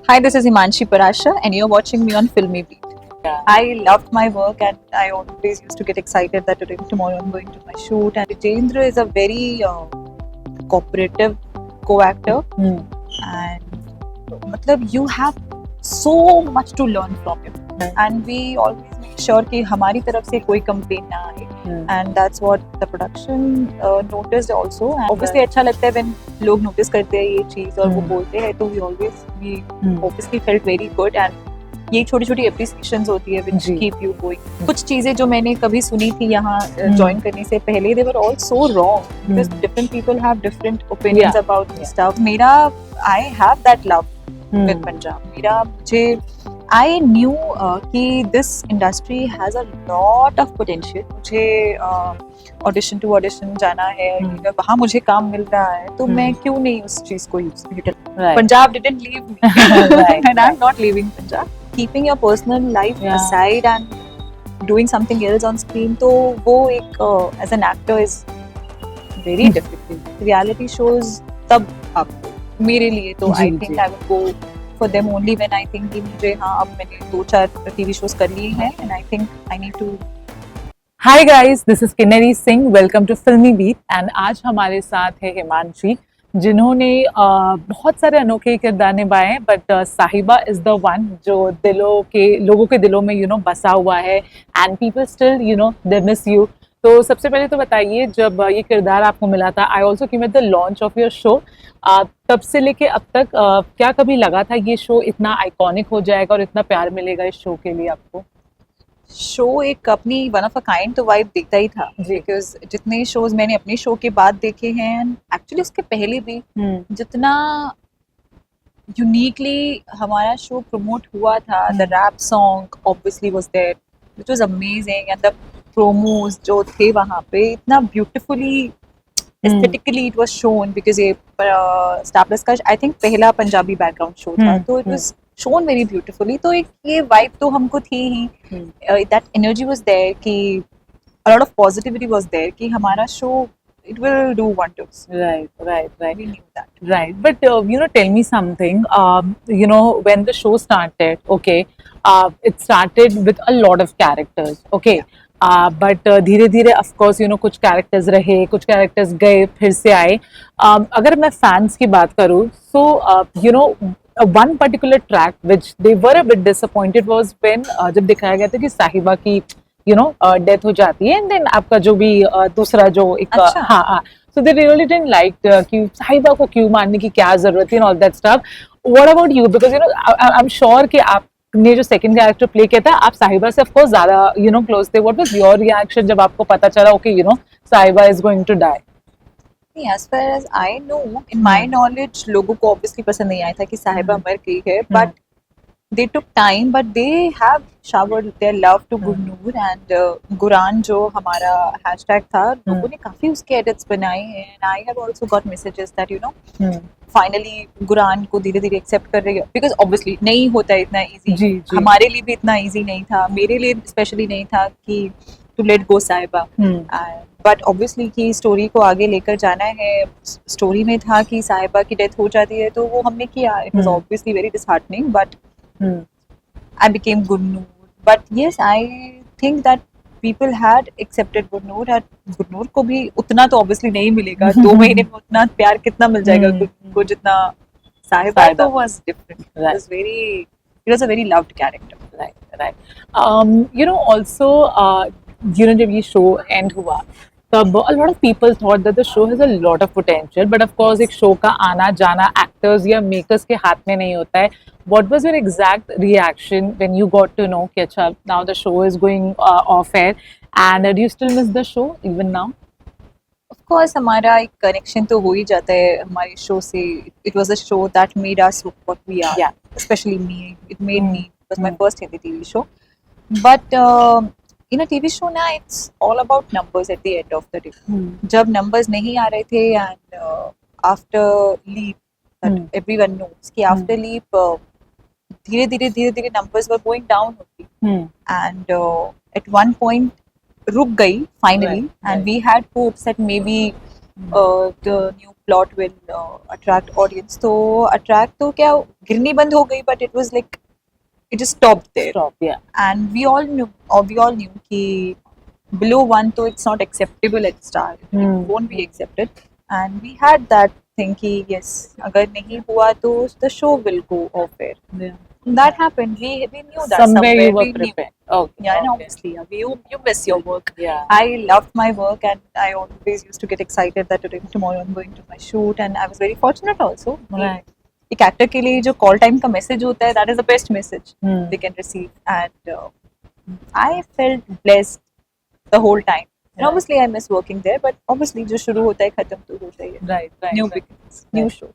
Hi, this is Imanshi Parasha, and you're watching me on Filmy Beat. Yeah. I loved my work, and I always used to get excited that tomorrow I'm going to my shoot. And Jitendra is a very cooperative co-actor, and matlab, you have so much to learn from him. And we always make sure कि हमारी तरफ से कोई complaint ना आए. And that's what the production noticed also. And obviously अच्छा लगता है when लोग notice करते हैं ये चीज और वो बोलते हैं तो we obviously felt very good. And ये छोटी छोटी appreciations होती है which keep you going. कुछ चीजें जो मैंने कभी सुनी थी यहाँ join करने से पहले they were all so wrong because different people have different opinions about stuff. मेरा I have that love with Punjab. मेरा मुझे I knew कि this industry has a lot of potential. मुझे audition to audition जाना है, वहाँ मुझे काम मिल रहा है, तो मैं क्यों नहीं उस चीज को use करूँ? Punjab didn't leave me, and I'm not leaving Punjab. Keeping your personal life aside and doing something else on screen, तो वो एक as an actor is very difficult. Reality shows तब आपको मेरे लिए तो I think I would go for them only when I think कि मुझे हाँ अब मैंने 2-4 TV shows कर लिए हैं and I think I need to. Hi guys, this is Kinnari Singh. Welcome to Filmy Beat. And आज हमारे साथ है हिमांशी, जिन्होंने बहुत सारे अनोखे किरदार निभाए हैं, बट साहिबा इज द वन जो लोगों के दिलों में बसा हुआ है and people still they miss you. तो सबसे पहले तो बताइए, जब ये किरदार आपको मिला था, I also came at the launch of your show, तब से लेके अब तक क्या कभी लगा था ये शो इतना आइकॉनिक हो जाएगा और इतना प्यार मिलेगा इस शो के लिए आपको? शो एक अपनी वन ऑफ अ काइंड तो वाइब देता ही था, बिकॉज जितने शोज मैंने अपने शो के बाद देखे हैं, एक्चुअली उसके पहले भी जितना यूनिकली हमारा शो प्रमोट हुआ था, the rap song obviously was there which was amazing, and the promos जो थे वहाँ पे इतना beautifully aesthetically it was shown, because ये स्टार प्लस का आई थिंक पहला पंजाबी बैकग्राउंड शो था, तो it was shown very beautifully. तो एक ये vibe तो हमको थी ही, that energy was there कि a lot of positivity was there कि हमारा show it will do wonders. Right. We knew that. Right, but tell me something. When the show started, okay, it started with a lot of characters, okay. But धीरे धीरे of course कुछ characters रहे, कुछ characters गए, फिर से आए. अगर मैं फैंस की बात करूँ, सो one particular track which they were a bit disappointed was when जब दिखाया गया था कि साहिबा की डेथ हो जाती है, and then आपका जो भी दूसरा जो एक so they really didn't like कि साहिबा को क्यों मारने की क्या जरूरत है and all that stuff. What about you? Because I'm sure कि आपने जो सेकंड कैरेक्टर प्ले किया था, आप साहिबा से ऑफ कोर्स ज्यादा क्लोज थे. What was your reaction जब आपको पता चला okay साहिबा is going to die? As far as I know, in my knowledge, लोगों को obviously पसंद नहीं आया था कि साहिबा मर गई है, but they took time, but they have showered their love to Gurnoor and Guran जो हमारा hashtag था, लोगों ने काफी उसके edits बनाए हैं, and I have also got messages that finally Guran को धीरे धीरे accept कर रही है, because obviously नहीं होता है इतना easy, हमारे लिए भी इतना easy नहीं था, मेरे लिए especially नहीं था कि to let go साहिबा. बट ऑब्वियसली कि स्टोरी को आगे लेकर जाना है, स्टोरी में था कि साहिबा की डेथ हो जाती है, तो वो हमने किया. It was obviously very disheartening, but I became Gurnoor. But yes, I think that people had accepted Gurnoor, and Gurnoor को भी उतना तो ऑब्वियसली नहीं मिलेगा. 2 महीने में उतना प्यार कितना मिल जाएगा गुरनूर को जितना साहिबा. तो was different. It was a very loved character. Right. Also जब ये शो एंड हुआ, तब a lot of people thought that the show has a lot of potential, but of course एक शो का आना जाना एक्टर्स या मेकर्स के हाथ में नहीं होता है. What was your exact reaction when you got to know कि अच्छा now the show is going off air, and do you still miss the show even now? Of course हमारा एक कनेक्शन तो हो ही जाता है हमारे शो से. It was a show that made us what we are. Yeah. Especially me. It made me. It was my first Hindi TV show. But in a TV show now, it's all about numbers at the end of the day. जब numbers नहीं आ रहे थे, and after leap, that everyone knows कि after leap धीरे धीरे numbers were going down only. And at one point रुक गई finally, and we had hopes that maybe the new plot will attract audience. तो attract तो क्या गिरनी बंद हो गई, but it was like it just stopped there. Stop, yeah. And we all knew कि below one तो it's not acceptable at star. It won't be accepted. And we had that thing कि yes, अगर नहीं हुआ तो the show will go off air. Yeah. That happened. We knew that Somewhere you were we knew. prepared. Okay. Yeah, and okay. obviously, yeah, you miss your work. Yeah. I loved my work, and I always used to get excited that today, tomorrow I'm going to my shoot, and I was very fortunate also. Right. एक actor के लिए जो call time का message होता है, that is the best message Hmm. they can receive, and I felt blessed the whole time. And Right. obviously, I miss working there, but obviously, जो शुरू होता है खत्म तो होता ही है. Right, right. New right. beginnings, new Right. show.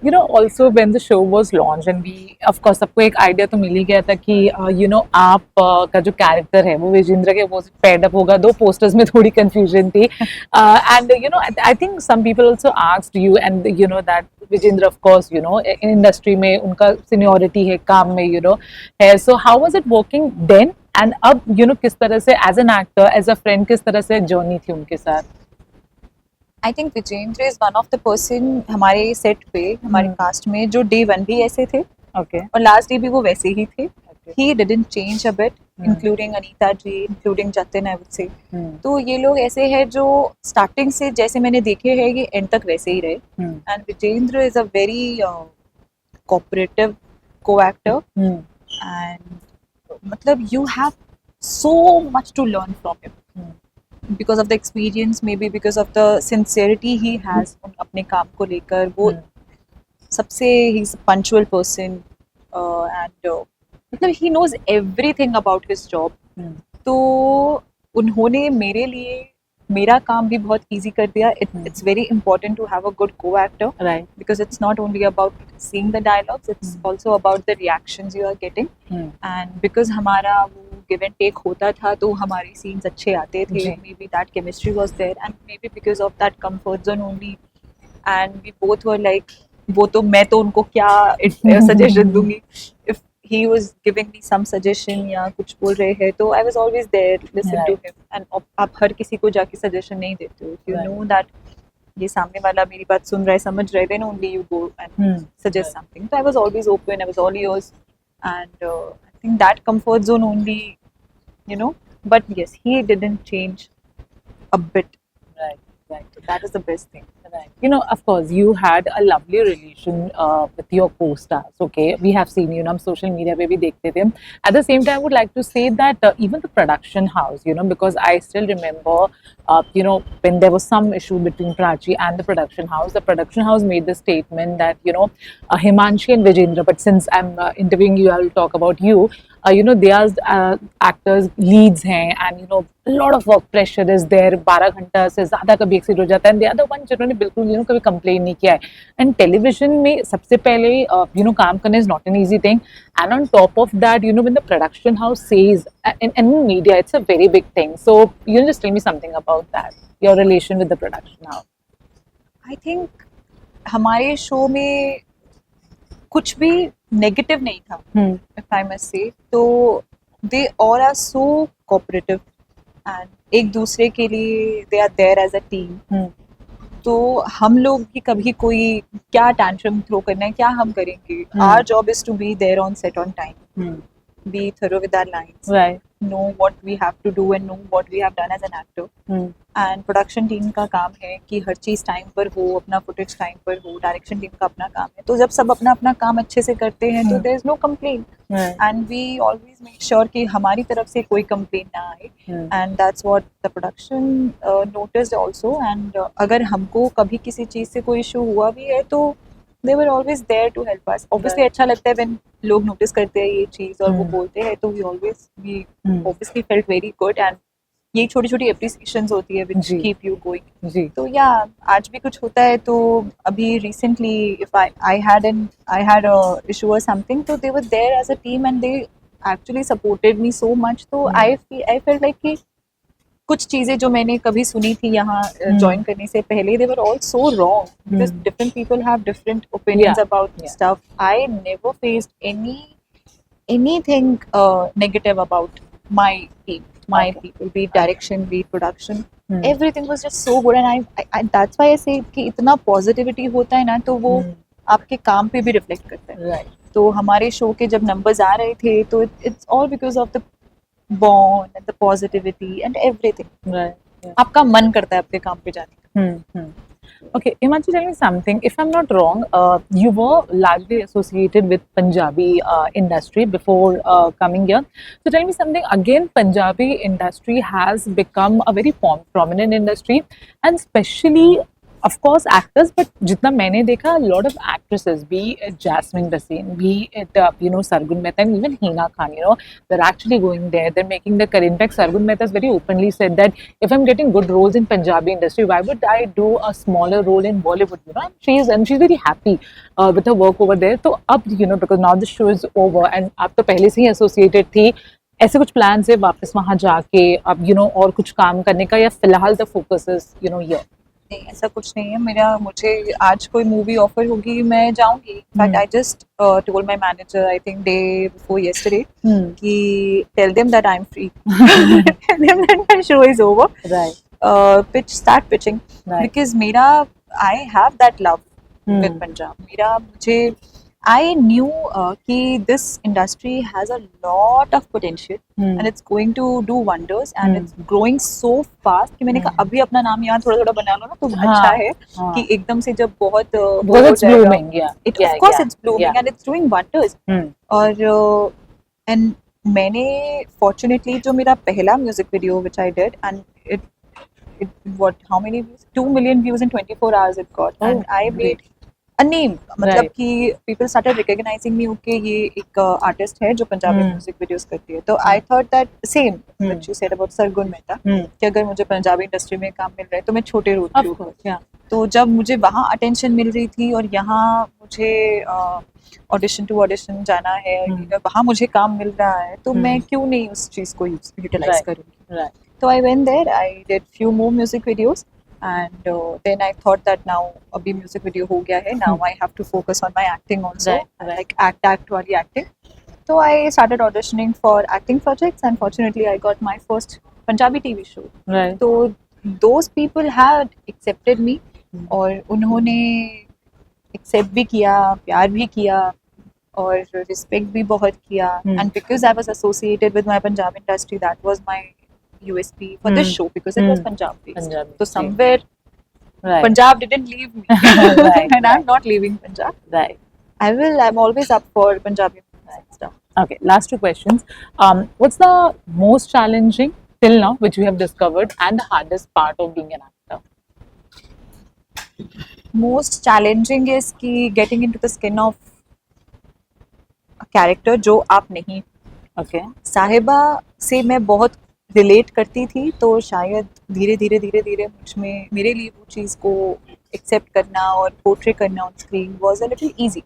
You know, also when the show was launched and we, of course, सबको एक idea तो मिल ही गया था कि you know आप का जो character है वो विजेंद्र के opposite paired up होगा. दो posters में थोड़ी confusion थी. And you know, I think some people also asked you, and you know that Vijendra of course, you know, in industry में उनका seniority है काम में, you know, है. So how was it working then? And अब you know किस तरह से as an actor, as a friend किस तरह से journey थी उनके साथ? I think Vijender is one of the person हमारे सेट पे, हमारे कास्ट में जो डे वन भी ऐसे थे Okay. और लास्ट डे भी वो वैसे ही थे. Okay. He didn't change a bit, including Anita ji, including Jatin, I would say. Hmm. तो ये लोग ऐसे हैं जो स्टार्टिंग से जैसे मैंने देखे हैं ये एंड तक वैसे ही रहे. Hmm. And Vijender is a very cooperative coactor, Hmm. And मतलब you have so much to learn from him because of the experience, maybe because of the sincerity he has अपने काम को लेकर. वो सबसे he is a punctual person, and मतलब he knows everything about his job. Hmm. तो उन्होंने मेरे लिए मेरा काम भी बहुत easy कर दिया. It's very important to have a good co-actor, Right. because it's not only about seeing the dialogues, it's also about the reactions you are getting. Hmm. And because हमारा वो give and take होता था तो हमारे scenes अच्छे आते थे. जी. Maybe that chemistry was there, and maybe because of that comfort zone only, and we both were like, वो तो मैं तो उनको क्या suggestion दूंगी. If he was giving me some suggestion या कुछ बोल रहे हैं तो I was always there to listen to him. And आप हर किसी को जाके suggestion नहीं देते हो. If you Right. know that ये सामने वाला मेरी बात सुन रहा है, समझ रहा है, then only you go and suggest something. So I was always open, I was all ears, and I think that comfort zone only, you know. But yes, he didn't change a bit. Right. Right. So that is the best thing. Right. You know, of course, you had a lovely relation with your co-stars. Okay, we have seen you know, social media पे भी देखते थे. At the same time, I would like to say that even the production house, you know, because I still remember, you know, when there was some issue between Prachi and the production house made the statement that you know, Himanshi and Vijendra. But since I'm interviewing you, I will talk about you. You know, they are actors, leads हैं, and you know, a lot of work pressure is there. 12 घंटा से ज़्यादा कभी exceed हो जाता है. And they are the one जिन्होंने बिल्कुल you know कभी complain नहीं किया है. And television में सबसे पहले you know काम करना is not an easy thing. And on top of that, you know, when the production house says, and in media, it's a very big thing. So you know, just tell me something about that. Your relation with the production house. I think हमारे show में कुछ भी negative नहीं था, if I must say. तो they all are so cooperative and एक दूसरे के लिए they are there as a team. तो हम लोग भी कभी कोई क्या टैंट्रम थ्रो करना है, क्या हम करेंगे. Our job is to be there on set on time, be thorough with our lines, Right. know what we have to do and know what we have done as an actor. And production team का काम है कि हर चीज़ time पर हो, अपना footage time पर हो. Direction team का अपना काम है. तो जब सब अपना अपना काम अच्छे से करते हैं तो there is no complaint. Right. And we always make sure कि हमारी तरफ से कोई कंप्लेंट ना आए. And that's what the production noticed also. And अगर हमको कभी किसी चीज़ से कोई इशू हुआ भी है तो they were always there to help us. Obviously अच्छा लगता है when लोग नोटिस करते हैं ये चीज़ और वो बोलते हैं, तो we obviously felt very good. and ये छोटी छोटी appreciations होती है which ji. keep you going. जी. तो या आज भी कुछ होता है तो अभी recently if I had a issue or something, तो they were there as a team and they actually supported me so much. तो I felt like कि कुछ चीजें जो मैंने कभी सुनी थी यहाँ ज्वाइन करने से पहले, they were all so wrong because different people have different opinions about stuff. I never faced anything negative about my team. my Okay. people, be it direction, be it production, Hmm. everything was just so good. And I that's why I say कि इतना positivity होता है ना, तो वो Hmm. आपके काम पे भी reflect करता है. Right. तो हमारे शो के जब numbers आ रहे थे, तो it's all because of the bond and the positivity and everything. Right. Yeah. आपका मन करता है आपके काम पे जाने का. Hmm. Okay, Himanshu, tell me something. If I'm not wrong, you were largely associated with Punjabi industry before coming here. So tell me something. Again, Punjabi industry has become a very prominent industry, and especially, of course, actors. But जितना मैंने देखा, a lot of actresses, be it Jasmine Dasin, be it Sargun Mehta, and even Hina Khan, they're actually going there. They're making their career. In fact, Sargun Mehta has very openly said that if I'm getting good roles in Punjabi industry, why would I do a smaller role in Bollywood? And she's very happy with her work over there. So up, because now the show is over and आप तो पहले से ही associated थी, ऐसे कुछ plans है वापस वहाँ जाके अब और कुछ काम करने का, या फिलहाल the focus is here? नहीं, ऐसा कुछ नहीं है. मुझे आज कोई मूवी ऑफर होगी, मैं जाऊंगी. In fact I just told my manager, I think day before yesterday, कि tell them that I am free, tell them that my show is over, Right. Start pitching, Right. Because मेरा I have that love with Punjab. मुझे I knew कि this industry has a lot of potential and it's going to do wonders and it's growing so fast कि मैंने कहा अभी अपना नाम यहाँ थोड़ा थोड़ा बना लो ना, तो अच्छा है कि एकदम से जब बहुत वो Because हो it's जाएगा. blooming, yeah. Of course it's blooming and it's doing wonders. और and मैंने fortunately जो मेरा पहला music video which I did and it how many views, 2 million views in 24 hours it got, and I made a name. मतलब कि people started recognizing me, okay, ये एक artist है जो पंजाबी music videos करती है. तो I thought that same what you said about Sargun Mehta, कि अगर मुझे पंजाबी इंडस्ट्री में काम मिल रहा है तो मैं छोटे रोल के ऊपर. तो जब मुझे वहाँ अटेंशन मिल रही थी और यहाँ मुझे ऑडिशन टू ऑडिशन जाना है, वहाँ मुझे काम मिल रहा है, तो मैं क्यों नहीं उस चीज़ को यूटिलाइज करूँगी. तो I went there, I did few more music videos. And then I thought that now abhi music video ho gaya hai, now I have to focus on my acting also, like act wali acting. So I started auditioning for acting projects and fortunately I got my first Punjabi TV show. Right. So those people had accepted me और उन्होंने accept भी किया, प्यार भी किया और respect भी बहुत किया. And because I was associated with my Punjabi industry, that was my USP for this show, because it was Punjab based. So somewhere Punjab didn't leave me, and I'm not leaving Punjab. Right. I'm always up for Punjabi stuff. Okay, last two questions. What's the most challenging till now which you have discovered and the hardest part of being an actor? Most challenging is कि getting into the skin of a character जो आप नहीं. Okay. साहिबा से मैं बहुत relate करती थी, तो शायद धीरे धीरे मुझ में मेरे लिए वो चीज़ को एक्सेप्ट करना और पोर्ट्रे करना on screen was a little easy.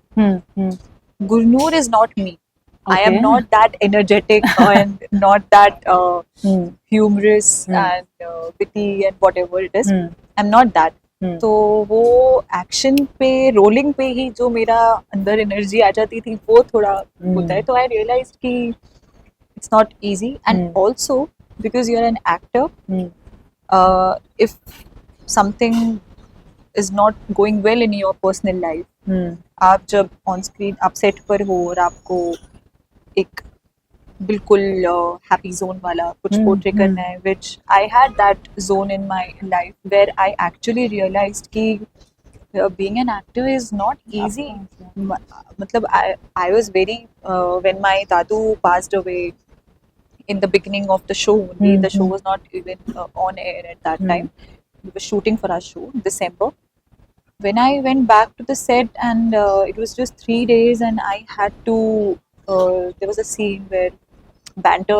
Gurnur is not me. I am not that energetic and not that humorous and witty and whatever it is. I'm not that. तो वो एक्शन पे rolling पे ही जो मेरा अंदर energy आ जाती थी वो थोड़ा होता है. तो आई रियलाइज्ड कि it's not easy, and also because you're an actor, if something is not going well in your personal life, आप जब on screen आप set पर हो और आपको एक बिल्कुल happy zone वाला कुछ portray करना है, which I had that zone in my life where I actually realized कि being an actor is not easy. मतलब I was very when my dadu passed away in the beginning of the show, the show was not even on air at that time. We were shooting for our show in December. When I went back to the set and it was just 3 days and I had to there was a scene where banter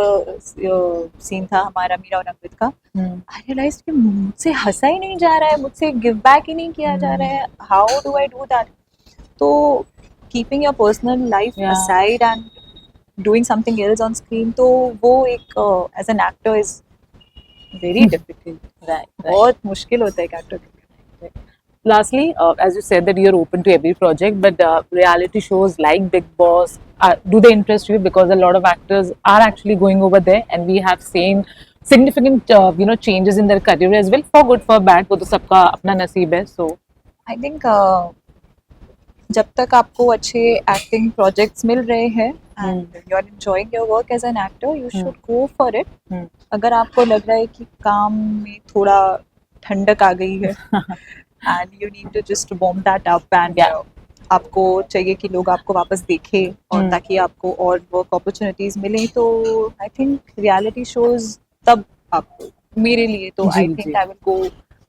scene था हमारा मीरा और अंकित का. I realized कि मुझसे हंसा ही नहीं जा रहा है, मुझसे give back ही नहीं किया जा रहा है. How do I do that? तो keeping your personal life aside and doing something else on screen, तो वो एक as an actor is very difficult. Right. बहुत मुश्किल होता है एक actor के लिए. lastly, as you said that you're open to every project, but reality shows like Big Boss, do they interest you? Because a lot of actors are actually going over there, and we have seen significant, changes in their career as well, for good, for bad. वो तो सबका अपना नसीब है. So, I think जब तक आपको अच्छे एक्टिंग प्रोजेक्ट्स मिल रहे हैं and you are enjoying your work as an actor, you should go for it. अगर आपको लग रहा है कि काम में थोड़ा ठंडक आ गई है and you need to just bomb that up and आपको चाहिए कि लोग आपको वापस देखें और ताकि आपको और वर्क अपॉर्चुनिटीज मिलें, तो आई थिंक रियलिटी शोज तब आपको, मेरे लिए तो आई think I will go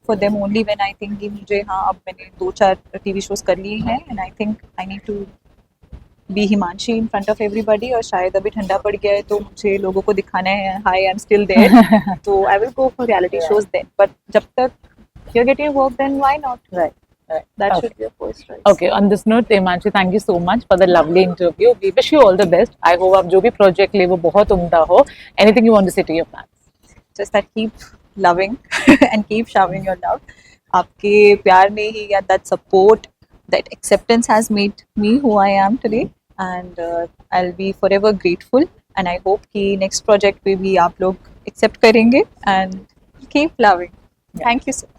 for them only when I think कि मुझे, हाँ अब मैंने 2-4 टीवी शोज कर लिए हैं and I think I need to be Himanshi in front of everybody, और शायद अभी ठंडा पड़ गया है तो मुझे लोगों को दिखाना है hi I am still there, तो I will go for reality shows then. But जब तक you are getting work then why not, right? That should be your first choice. Okay, on this note, Himanshi, thank you so much for the lovely interview. We wish you all the best. I hope आप जो भी project ले वो बहुत उम्दा हो. Anything you want to say to your fans? Just that keep loving and keep showering your love. आपके प्यार ने ही, या that support, that acceptance has made me who I am today, and I'll be forever grateful. And I hope कि next project पे भी आप लोग accept करेंगे and keep loving. Thank you so much.